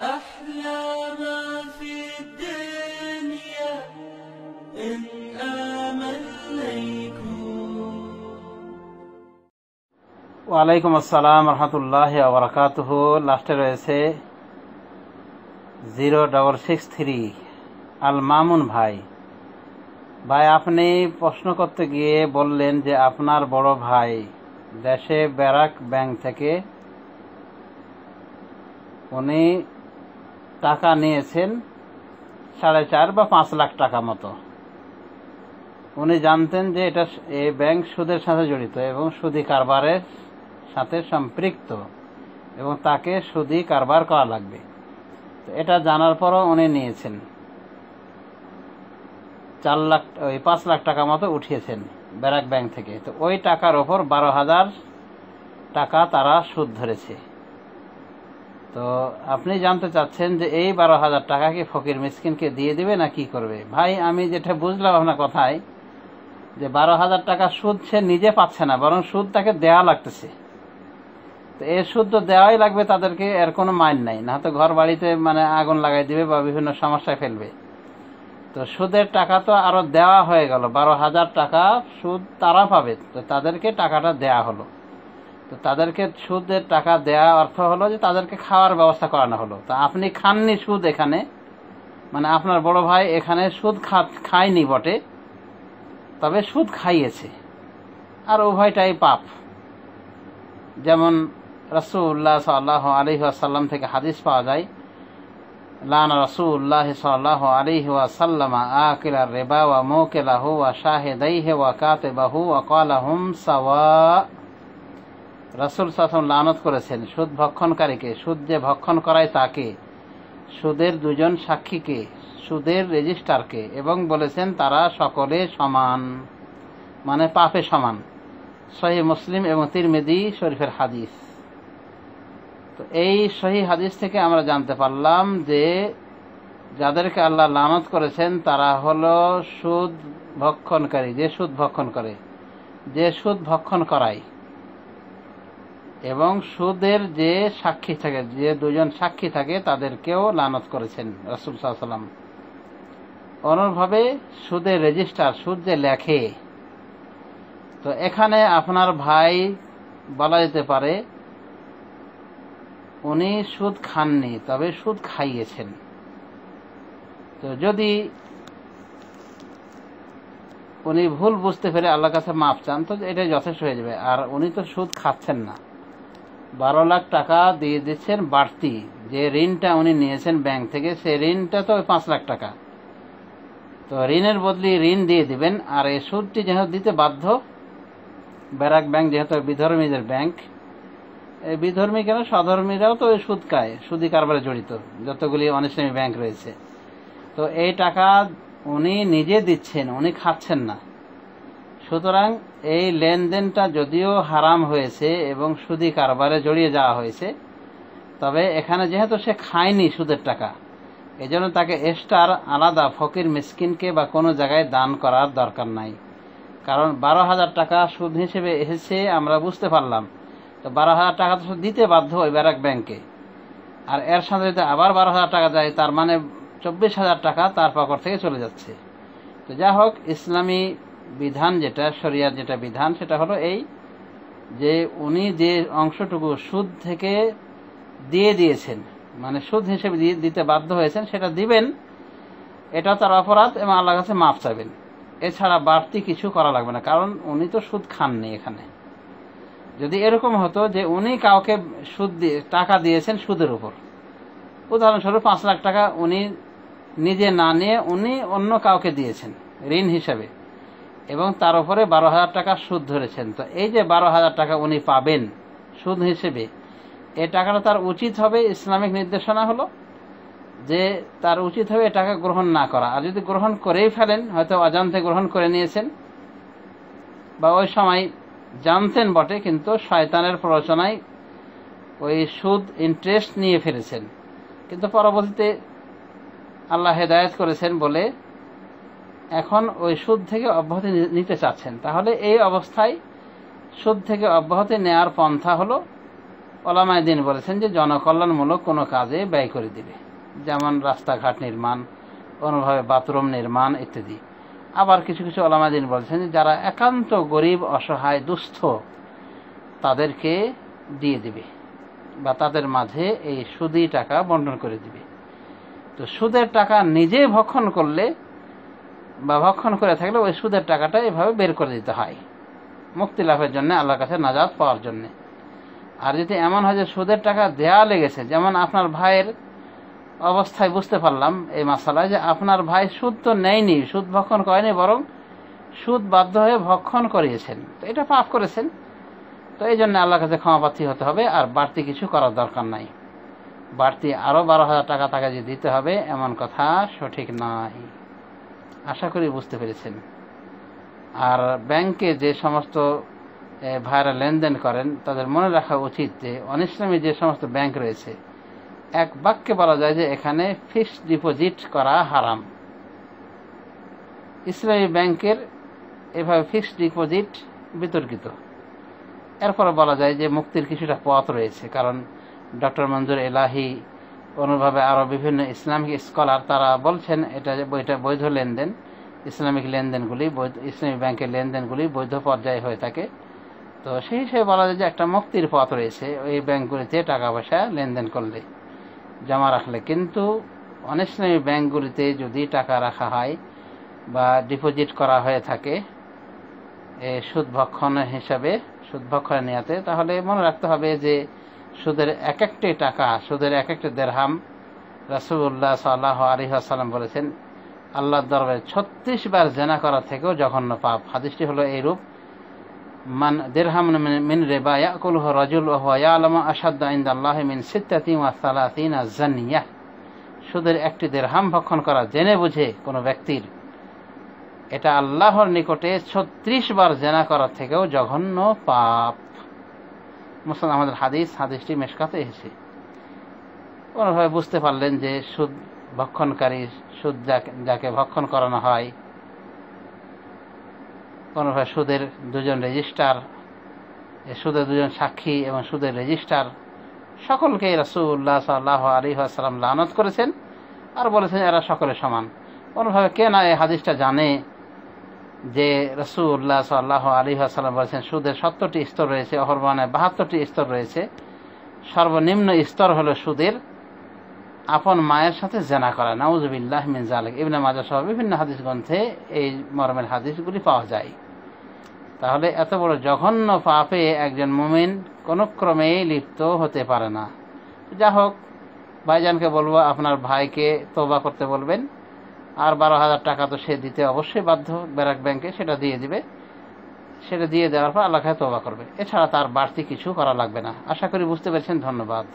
أحلى ما في الدنيا إن آمن يكون। ওয়ালাইকুম আসসালাম রহমতুল্লাহি ওয়া বারাকাতুহু। লাস্টে রয়েছে 0663 আল মামুন ভাই। আপনি প্রশ্ন করতে গিয়ে বললেন যে আপনার বড় ভাই দেশে ব্যারাক ব্যাংক থেকে উনি টাকা নিয়েছেন 4.5 বা 5 লাখ টাকা মতো। উনি জানতেন যে এটা এই ব্যাংক সুদের সাথে জড়িত এবং সুদি কারবারের সাথে সম্পৃক্ত এবং তাকে সুদি কারবার করা লাগবে। তো এটা জানার পরও উনি নিয়েছেন 5 লাখ টাকা মতো উঠিয়েছেন ব্যারাক ব্যাংক থেকে। তো ওই টাকার ওপর 12,000 টাকা তারা সুদ ধরেছে। তো আপনি জানতে চাচ্ছেন যে এই 12,000 টাকা কি ফকির মিসকিনকে দিয়ে দিবে না কি করবে? ভাই, আমি যেটা বুঝলাম আপনার কথায় যে 12,000 টাকা সুদ সে নিজে পাচ্ছে না, বরং সুদ তাকে দেওয়া লাগতেছে। তো এই সুদ তো দেওয়াই লাগবে তাদেরকে, এর কোনো মাইন নাই, না তো ঘর বাড়িতে আগুন লাগাই দিবে বা বিভিন্ন সমস্যায় ফেলবে। তো সুদের টাকা তো আরো দেওয়া হয়ে গেল, 12,000 টাকা সুদ তারা পাবে, তো তাদেরকে টাকাটা দেয়া হলো। তো তাদেরকে সুদের টাকা দেয়া অর্থ হলো যে তাদেরকে খাওয়ার ব্যবস্থা করানো হলো। তা আপনি খাননি সুদ এখানে, আপনার বড় ভাই এখানে সুদ খায়নি বটে, তবে সুদ খাইয়েছে, আর উভয়টাই পাপ। যেমন রাসূলুল্লাহ সাল্লাল্লাহু আলাইহি ওয়াসাল্লাম থেকে হাদিস পাওয়া যায়, লানা রাসূলুল্লাহ সাল্লাল্লাহু আলাইহি ওয়াসাল্লাম আকিলার রিবা ওয়া মুকিলাহু ওয়া শাহিদাইহি ওয়া কাতিবাহু ওয়া ক্বালা হুম সাওয়া। রাসূল সাল্লাল্লাহু আলাইহি ওয়াসাল্লাম লানত করেছেন সুদ ভক্ষণকারীকে, সুদ যে ভক্ষণ করায় তাকে, সুদের দুজন সাক্ষীকে, সুদের রেজিস্ট্রারকে, এবং বলেছেন তারা সকলে সমান, পাপে সমান। সহিহ মুসলিম এবং তিরমিজি শরীফের হাদিস। তো এই সহিহ হাদিস থেকে আমরা জানতে পারলাম যে যাদেরকে আল্লাহ লানত করেছেন তারা হলো সুদ ভক্ষণকারী, যে সুদ ভক্ষণ করে, যে সুদ ভক্ষণ করায়, এবং সুদের যে সাক্ষী থাকে, যে দুজন সাক্ষী থাকে, তাদেরকেও লানত করেছেন রাসূল সাল্লাল্লাহু আলাইহি ওয়াসাল্লাম। অনুরূপভাবে সুদের রেজিস্ট্রার, সুদ যে লেখে, তো এখানে আপনার ভাই বলা যেতে পারে উনি সুদ খাননি, তবে সুদ খাইয়েছেন। তো যদি উনি ভুল বুঝতে পেরে আল্লাহর কাছে মাপ চান, তো এটাই যথেষ্ট হয়ে যাবে। আর উনি তো সুদ খাচ্ছেন না, 12 লাখ টাকা দিয়ে দিচ্ছেন বাড়তি। যে ঋণটা উনি নিয়েছেন ব্যাংক থেকে, সে ঋণটা তো 5 লাখ টাকা, তো ঋণের বদলে ঋণ দিয়ে দিবেন। আর এই সুদটি যেহেতু দিতে বাধ্য, ব্যারাক ব্যাংক যেহেতু বিধর্মীদের ব্যাংক, এই বিধর্মী কেন, স্বধর্মীরাও তো সুদ খায়, সুদি কারবারে জড়িত যতগুলি অনিসলামী ব্যাংক রয়েছে। তো এই টাকা উনি নিজে দিচ্ছেন, উনি খাচ্ছেন না। সুতরাং এই লেনদেনটা যদিও হারাম হয়েছে এবং সুদি কারবারে জড়িয়ে যাওয়া হয়েছে, তবে এখানে যেহেতু সে খায়নি সুদের টাকা, এজন্য তাকে এক্সট্রা আলাদা ফকির মিসকিনকে বা কোনো জায়গায় দান করার দরকার নাই। কারণ 12,000 টাকা সুদ হিসেবে এসেছে আমরা বুঝতে পারলাম, তো 12,000 টাকা তো দিতে বাধ্য ওই ব্যারাক ব্যাংকে। আর এর সাথে যদি আবার 12,000 টাকা যায়, তার 24,000 টাকা তার পকেট থেকে চলে যাচ্ছে। তো যা হোক, ইসলামী বিধান যেটা, শরিয়ার যেটা বিধান, সেটা হলো এই যে উনি যে অংশটুকু সুদ থেকে দিয়ে দিয়েছেন, সুদ হিসেবে দিতে বাধ্য হয়েছেন, সেটা দিবেন। এটা তার অপরাধ এবং আল্লাহর কাছে মাফ চাইবেন। এছাড়া বাড়তি কিছু করা লাগবে না, কারণ উনি তো সুদ খাননি এখানে। যদি এরকম হতো যে উনি কাউকে সুদ দিয়ে টাকা দিয়েছেন সুদের উপর, উদাহরণস্বরূপ 5 লাখ টাকা উনি নিজে না নিয়ে উনি অন্য কাউকে দিয়েছেন ঋণ হিসাবে, এবং তার উপরে 12,000 টাকা সুদ ধরেছেন, তো এই যে 12,000 টাকা উনি পাবেন সুদ হিসেবে, এই টাকাটা তার উচিত হবে, ইসলামিক নির্দেশনা হলো যে তার উচিত হবে এই টাকা গ্রহণ না করা। আর যদি গ্রহণ করেই ফেলেন, হয়তো অজান্তে গ্রহণ করে নিয়েছেন, বা ওই সময় জানতেন বটে কিন্তু শয়তানের প্ররোচনায় ওই সুদ ইন্টারেস্ট নিয়ে ফেলেছেন, কিন্তু পরবর্তীতে আল্লাহ হেদায়েত করেছেন বলে এখন ওই সুদ থেকে অব্যাহতি নিতে চাচ্ছেন, তাহলে এই অবস্থায় সুদ থেকে অব্যাহতি নেয়ার পন্থা হলো ওলামায়ে দ্বীন বলেছেন যে জনকল্যাণমূলক কোনো কাজে ব্যয় করে দিবে, যেমন রাস্তাঘাট নির্মাণ, কোনোভাবে বাথরুম নির্মাণ ইত্যাদি। আবার কিছু কিছু ওলামায়ে দ্বীন বলেছেন যে যারা একান্ত গরিব, অসহায়, দুস্থ তাদেরকে দিয়ে দিবে বা তাদের মাঝে এই সুদি টাকা বন্টন করে দিবে। তো সুদের টাকা নিজে ভক্ষণ করলে বা ভক্ষণ করে থাকলে ওই সুদের টাকাটা এভাবে বের করে দিতে হয় মুক্তি লাভের জন্য, আল্লাহর কাছে নাজাত পাওয়ার জন্য। আর যদি এমন হয় যে সুদের টাকা দেয়া লেগেছে, যেমন আপনার ভাইয়ের অবস্থায় বুঝতে পারলাম এই মাসালায় যে আপনার ভাই সুদ তো নেয়নি, সুদ ভক্ষণ করেনি, বরং সুদ বাধ্য হয়ে ভক্ষণ করিয়েছেন, তো এটা পাপ করেছেন। তো এই জন্য আল্লাহর কাছে ক্ষমাপ্রার্থী হতে হবে, আর বাড়তি কিছু করার দরকার নাই। বাড়তি আরও 12,000 টাকা তাকে যে দিতে হবে এমন কথা সঠিক নয়। আশা করি বুঝতে পেরেছেন। আর ব্যাংকে যে সমস্ত ভাইরা লেনদেন করেন তাদের মনে রাখা উচিত যে অনিসলামী যে সমস্ত ব্যাংক রয়েছে, এক বাক্যে বলা যায় যে এখানে ফিক্সড ডিপোজিট করা হারাম। ইসলামী ব্যাংকের এভাবে ফিক্সড ডিপোজিট বিতর্কিত। এরপরে বলা যায় যে মুক্তির কিছুটা পথ রয়েছে, কারণ ডক্টর মঞ্জুর এলাহি অনুভাবে আরও বিভিন্ন ইসলামিক স্কলার তারা বলছেন এটা বৈধ লেনদেন, ইসলামিক লেনদেনগুলি, ইসলামী ব্যাংকের লেনদেনগুলি বৈধ পর্যায়ে হয়ে থাকে। তো সেই হিসেবে বলা যায় যে একটা মুক্তির পথ রয়েছে ওই ব্যাংকগুলিতে টাকা পয়সা লেনদেন করলে, জমা রাখলে। কিন্তু অনিসলামী ব্যাংকগুলিতে যদি টাকা রাখা হয় বা ডিপোজিট করা হয়ে থাকে সুদ ভক্ষণের হিসাবে, সুদ ভক্ষণের নিয়াতে, তাহলে মনে রাখতে হবে যে সুদের এক একটি টাকা, সুদের এক একটি দিরহাম, রাসূলুল্লাহ সাল্লাল্লাহু আলাইহি ওয়াসাল্লাম বলেছেন আল্লাহর দরবারে 36 বার জিনা করা থেকেও জঘন্য পাপ। হাদিসটি হলো এইরূপ, মান দিরহাম মিন রিবা ইয়াকুলুহু রাজুল ওয়া হুয়া ইয়ালামু আশাদ্দা ইনদাল্লাহি মিন 36 জানিয়াহ। সুদের একটি দিরহাম ভক্ষণ করা জেনে বুঝে কোনো ব্যক্তির, এটা আল্লাহর নিকটে 36 বার জিনা করার থেকেও জঘন্য পাপ। মুসলিম আমাদের হাদিসটি মেশকাতে এসেছে। কোনোভাবে বুঝতে পারলেন যে সুদ ভক্ষণকারী, সুদ যাকে ভক্ষণ করানো হয়, কোনোভাবে সুদের দুজন রেজিস্ট্রার, সুদের দুজন সাক্ষী এবং সুদের রেজিস্ট্রার সকলকে রাসূলুল্লাহ সাল্লাল্লাহু আলাইহি ওয়াসাল্লাম লানত করেছেন আর বলেছেন এরা সকলে সমান। কোনোভাবে কে না এই হাদিসটা জানে যে রাসূলুল্লাহ সাল্লাল্লাহু আলাইহি ওয়াসাল্লাম বলেছেন সুদের 70টি স্তর রয়েছে, অপরমানে 72টি স্তর রয়েছে। সর্বনিম্ন স্তর হলো সুদের আপন মায়ের সাথে জেনা করা, নাউযুবিল্লাহ মিন যালিক। ইবনে মাজাহ সহ বিভিন্ন হাদিস গ্রন্থে এই মর্মের হাদিসগুলি পাওয়া যায়। তাহলে এত বড় জঘন্য পাপে একজন মুমিন কোনো ক্রমেই লিপ্ত হতে পারে না। যা হোক, ভাইজানকে বলবো আপনার ভাইকে তওবা করতে বলবেন, আর 12,000 টাকা তো সে দিতে অবশ্যই বাধ্য ব্যারাক ব্যাংকে, সেটা দিয়ে দিবে। সেটা দিয়ে দেওয়ার পর আল্লাহর কাছে তওবা করবে, এছাড়া তার বাড়তি কিছু করা লাগবে না। আশা করি বুঝতে পেরেছেন। ধন্যবাদ।